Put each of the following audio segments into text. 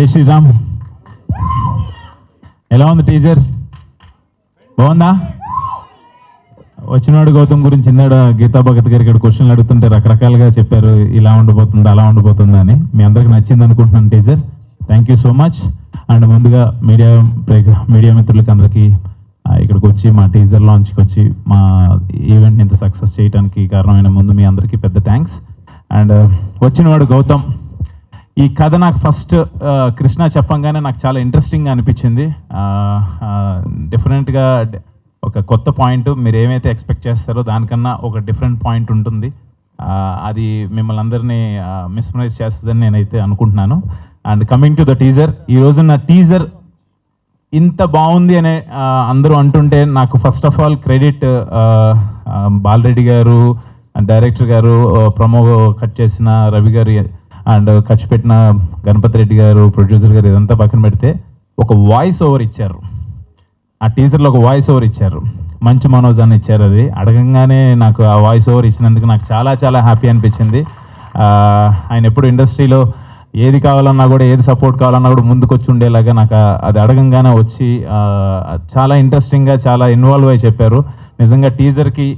జై శ్రీరామ్. ఎలా ఉంది టీజర్? బాగుందా? వచ్చినవాడు గౌతమ్ గురించి ఇందాడ గీతా భగత్ గారు ఇక్కడ క్వశ్చన్లు అడుగుతుంటే రకరకాలుగా చెప్పారు, ఇలా ఉండబోతుంది అలా ఉండబోతుంది అని. మీ అందరికి నచ్చింది అనుకుంటున్నాను teaser. Thank you so much. And ముందుగా మీడియా మిత్రులకి అందరికీ ఇక్కడికి వచ్చి మా టీజర్ లాంచ్కి వచ్చి మా ఈవెంట్ని ఇంత సక్సెస్ చేయడానికి కారణమైన ముందు మీ అందరికీ పెద్ద థ్యాంక్స్. అండ్ వచ్చినవాడు గౌతమ్, ఈ కథ నాకు ఫస్ట్ కృష్ణ చెప్పంగానే నాకు చాలా ఇంట్రెస్టింగ్గా అనిపించింది. డిఫరెంట్గా ఒక కొత్త పాయింట్, మీరు ఏమైతే ఎక్స్పెక్ట్ చేస్తారో దానికన్నా ఒక డిఫరెంట్ పాయింట్ ఉంటుంది. అది మిమ్మల్ని అందరినీ మిస్మరైజ్ చేస్తుందని నేనైతే అనుకుంటున్నాను. And coming to the teaser, ఈరోజు నా టీజర్ ఇంత బాగుంది అనే అందరూ అంటుంటే నాకు first of all credit Bala Reddy గారు, డైరెక్టర్ గారు, ప్రమో కట్ చేసిన రవి గారు అండ్ ఖర్చు పెట్టిన గణపతి రెడ్డి గారు, ప్రొడ్యూసర్ గారు, ఇదంతా పక్కన పెడితే ఒక వాయిస్ ఓవర్ ఇచ్చారు. ఆ టీజర్లో ఒక వాయిస్ ఓవర్ ఇచ్చారు, మంచు మనోజ్ అని ఇచ్చారు. అది అడగంగానే నాకు ఆ వాయిస్ ఓవర్ ఇచ్చినందుకు నాకు చాలా చాలా హ్యాపీ అనిపించింది. ఆయన ఎప్పుడు ఇండస్ట్రీలో ఏది కావాలన్నా కూడా, ఏది సపోర్ట్ కావాలన్నా కూడా ముందుకు వచ్చి ఉండేలాగా నాకు అది అడగంగానే వచ్చి చాలా ఇంట్రెస్టింగ్గా చాలా ఇన్వాల్వ్ అయ్యి చెప్పారు. నిజంగా టీజర్కి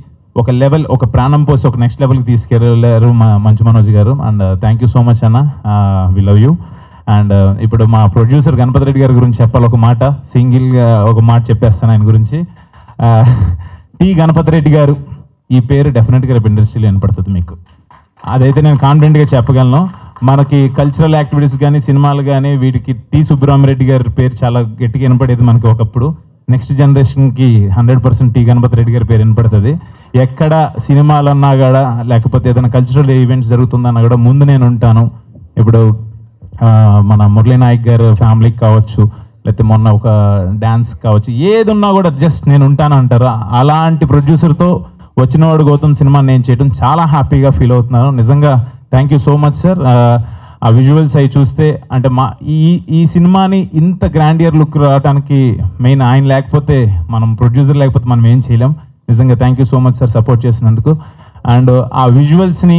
ఒక లెవెల్, ఒక ప్రాణం పోసి ఒక నెక్స్ట్ లెవెల్కి తీసుకెళ్ళారు మా మంచు మనోజ్ గారు. And thank you so much అన్న, వి లవ్ యూ. అండ్ ఇప్పుడు మా ప్రొడ్యూసర్ గణపతి రెడ్డి గారి గురించి చెప్పాలి. ఒక మాట, సింగిల్గా ఒక మాట చెప్పేస్తాను ఆయన గురించి. టి గణపతి రెడ్డి గారు ఈ పేరు డెఫినెట్గా రేపు ఇండస్ట్రీలో వినపడుతుంది మీకు, అదైతే నేను కాన్ఫిడెంట్గా చెప్పగలను. మనకి కల్చరల్ యాక్టివిటీస్ కానీ, సినిమాలు కానీ, వీటికి టి సుబ్బరామరెడ్డి గారి పేరు చాలా గట్టిగా వినపడేది మనకి ఒకప్పుడు. నెక్స్ట్ జనరేషన్కి 100% టి గణపతి రెడ్డి గారి పేరు వినపడుతుంది. ఎక్కడ సినిమాలన్నా కూడా, లేకపోతే ఏదైనా కల్చరల్ ఈవెంట్స్ జరుగుతుందన్నా కూడా ముందు నేను ఉంటాను. ఇప్పుడు మన మురళీ నాయక్ గారు ఫ్యామిలీకి కావచ్చు, లేకపోతే మొన్న ఒక డ్యాన్స్ కావచ్చు, ఏది ఉన్నా కూడా జస్ట్ నేను ఉంటాను అంటారు. అలాంటి ప్రొడ్యూసర్తో వచ్చినవాడు గౌతమ్ సినిమా నేను చేయడం చాలా హ్యాపీగా ఫీల్ అవుతున్నాను. నిజంగా thank you so much sir. ఆ విజువల్స్ అవి చూస్తే అంటే ఈ సినిమాని ఇంత గ్రాండియర్ లుక్ రావడానికి మెయిన్ ఆయన లేకపోతే, మనం ప్రొడ్యూసర్ లేకపోతే మనం ఏం చేయలేం. నిజంగా thank you so much sir support చేసినందుకు. అండ్ ఆ విజువల్స్ని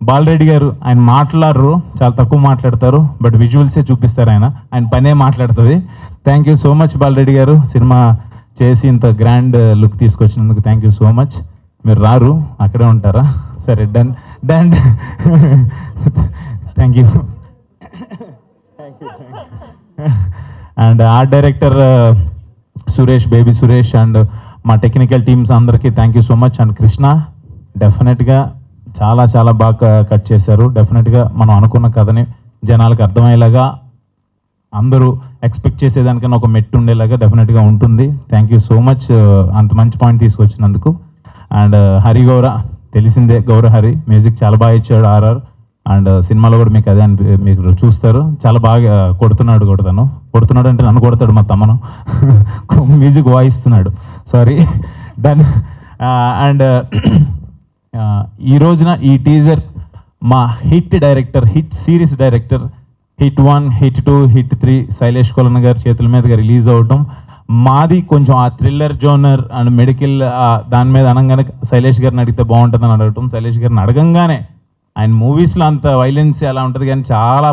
బాలరెడ్డి గారు, ఆయన మాట్లాడరు, చాలా తక్కువ మాట్లాడతారు, బట్ విజువల్సే చూపిస్తారు. ఆయన పనే మాట్లాడుతుంది. Thank you so much Balareddy garu, cinema చేసి ఇంత గ్రాండ్ లుక్ తీసుకొచ్చినందుకు థ్యాంక్ యూ సో మచ్. మీరు రారు, అక్కడే ఉంటారా? సరే, done done. Thank you. And art director Suresh, baby Suresh, and మా టెక్నికల్ టీమ్స్ అందరికీ thank you so much. And Krishna డెఫినెట్గా చాలా చాలా బాగా కట్ చేశారు. డెఫినెట్గా మనం అనుకున్న కథని జనాలకు అర్థమయ్యేలాగా, అందరూ ఎక్స్పెక్ట్ చేసేదానికన్నా ఒక మెట్టు ఉండేలాగా డెఫినెట్గా ఉంటుంది. థ్యాంక్ యూ సో మచ్ అంత మంచి పాయింట్ తీసుకొచ్చినందుకు. అండ్ హరి గౌర, తెలిసిందే, గౌర హరి మ్యూజిక్ చాలా బాగా ఇచ్చాడు. ఆర్ఆర్ అండ్ సినిమాలో కూడా మీకు అదే మీకు చూస్తారు, చాలా బాగా కొడుతున్నాడు అంటే నన్ను కొడతాడు మా తమ్మను. మ్యూజిక్ వాయిస్తున్నాడు, సారీ, డన్. అండ్ ఈ రోజున ఈ టీజర్ మా hit director, hit series director, hit 1, hit 2, hit 3 Sailesh Kolanu గారి చేతుల మీదుగా రిలీజ్ అవటం, మాది కొంచెం ఆ థ్రిల్లర్ జోనర్ అండ్ మెడికల్ దాని మీద అనగానే శైలేష్ గారిని అడిగితే బాగుంటుందని అడగటం. శైలేష్ గారిని అడగంగానే, ఆయన మూవీస్లో అంత వైలెన్స్ అలా ఉంటుంది కానీ చాలా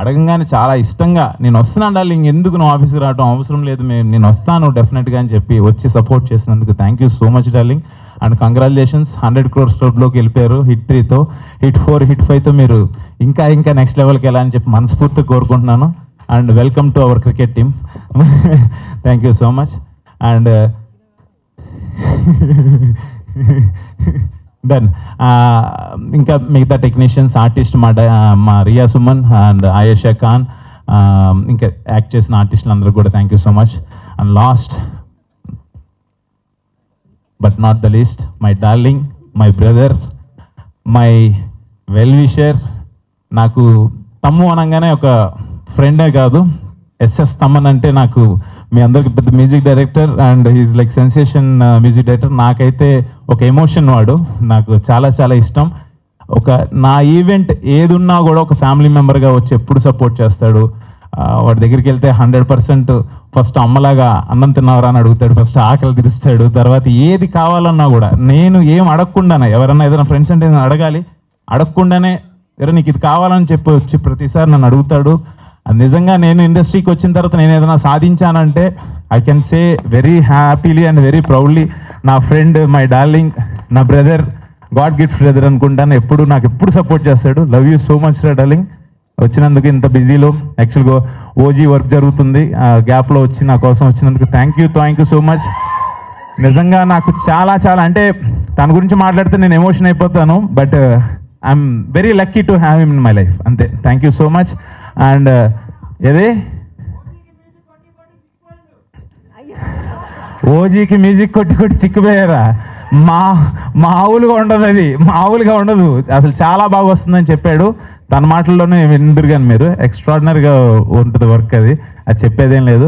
అడగంగానే చాలా ఇష్టంగా, నేను వస్తున్నాను డార్లింగ్, ఎందుకు నువ్వు ఆఫీస్కి రావడం అవసరం లేదు, నేను వస్తాను డెఫినెట్గా అని చెప్పి వచ్చి సపోర్ట్ చేసినందుకు thank you so much darling. And congratulations, 100 crores క్లబ్లోకి వెళ్ళిపోయారు. హిట్ 3తో, హిట్ 4, హిట్ 5తో మీరు ఇంకా నెక్స్ట్ లెవెల్కి వెళ్ళాలని చెప్పి మనస్ఫూర్తిగా కోరుకుంటున్నాను. And welcome to our cricket team. Thank you so much. And done. ఇంకా మిగతా టెక్నీషియన్స్, ఆర్టిస్ట్, మా రియా సుమన్ అండ్ ఆయేషా ఖాన్, ఇంకా యాక్ట్ చేసిన ఆర్టిస్టులు అందరూ కూడా thank you so much. And last but not the least, my darling, my brother, my well wisher. నాకు తమ్ము అనగానే ఒక ఫ్రెండే కాదు, ఎస్ఎస్ తమ్మన్ అంటే నాకు మీ అందరికి పెద్ద music director and he's like sensation music director. నాకైతే ఒక ఎమోషన్ వాడు, నాకు చాలా చాలా ఇష్టం. నా ఈవెంట్ ఏది ఉన్నా కూడా ఒక ఫ్యామిలీ మెంబర్గా వచ్చి ఎప్పుడు సపోర్ట్ చేస్తాడు. వాడి దగ్గరికి వెళ్తే 100% ఫస్ట్ అమ్మలాగా అన్నం తిన్నావరా అని అడుగుతాడు, ఫస్ట్ ఆకలి తీరుస్తాడు, తర్వాత ఏది కావాలన్నా కూడా నేను ఏం అడగకుండానే, ఎవరన్నా ఏదైనా ఫ్రెండ్స్ అంటే నేను అడగాలి, అడగకుండానే నీకు ఇది కావాలని చెప్పి వచ్చి ప్రతిసారి నన్ను అడుగుతాడు. అది నిజంగా నేను ఇండస్ట్రీకి వచ్చిన తర్వాత నేను ఏదైనా సాధించానంటే I can say very happily and very proudly నా ఫ్రెండ్, మై డార్లింగ్, నా బ్రదర్, గాడ్ గిఫ్ట్ బ్రదర్ అనుకుంటాను. నాకు ఎప్పుడు సపోర్ట్ చేస్తాడు. లవ్ యూ సో మచ్ రా డార్లింగ్. వచ్చినందుకు ఇంత బిజీలో యాక్చువల్గా ఓజీ వర్క్ జరుగుతుంది, ఆ గ్యాప్లో వచ్చి నా కోసం వచ్చినందుకు థ్యాంక్ యూ సో మచ్. నిజంగా నాకు చాలా చాలా అంటే తన గురించి మాట్లాడితే నేను ఎమోషన్ అయిపోతాను. But I'm very lucky to have him in my life. అంతే. Thank you so much. And ఏదే ఓజీకి మ్యూజిక్ కొట్టి చిక్కిపోయారా? మామూలుగా ఉండదు, అది మామూలుగా ఉండదు. అసలు చాలా బాగా వస్తుందని చెప్పాడు. తన మాటల్లోనే విందురు కానీ మీరు, ఎక్స్ట్రాడినరీగా ఉంటుంది వర్క్. అది చెప్పేదేం లేదు.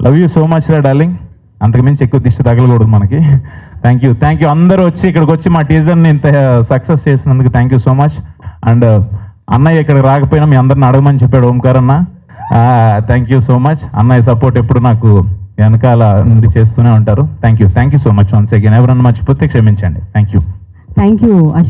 లవ్ యూ సో మచ్ రా డార్లింగ్. అంతకుమించి ఎక్కువ దిష్టి తగలకూడదు మనకి. థ్యాంక్ యూ అందరూ వచ్చి ఇక్కడికి వచ్చి మా టీజర్ని ఇంత సక్సెస్ చేసినందుకు thank you so much. And అన్నయ్య ఇక్కడికి రాకపోయినా మీ అందరిని అడగమని చెప్పాడు ఓంకార్ అన్న. Thank you so much. అన్నయ్య సపోర్ట్ ఎప్పుడు నాకు వెనకాల నుండి చేస్తూనే ఉంటారు. Thank you so much once again. ఎవరన్నా మర్చిపోతే క్షమించండి. Thank you.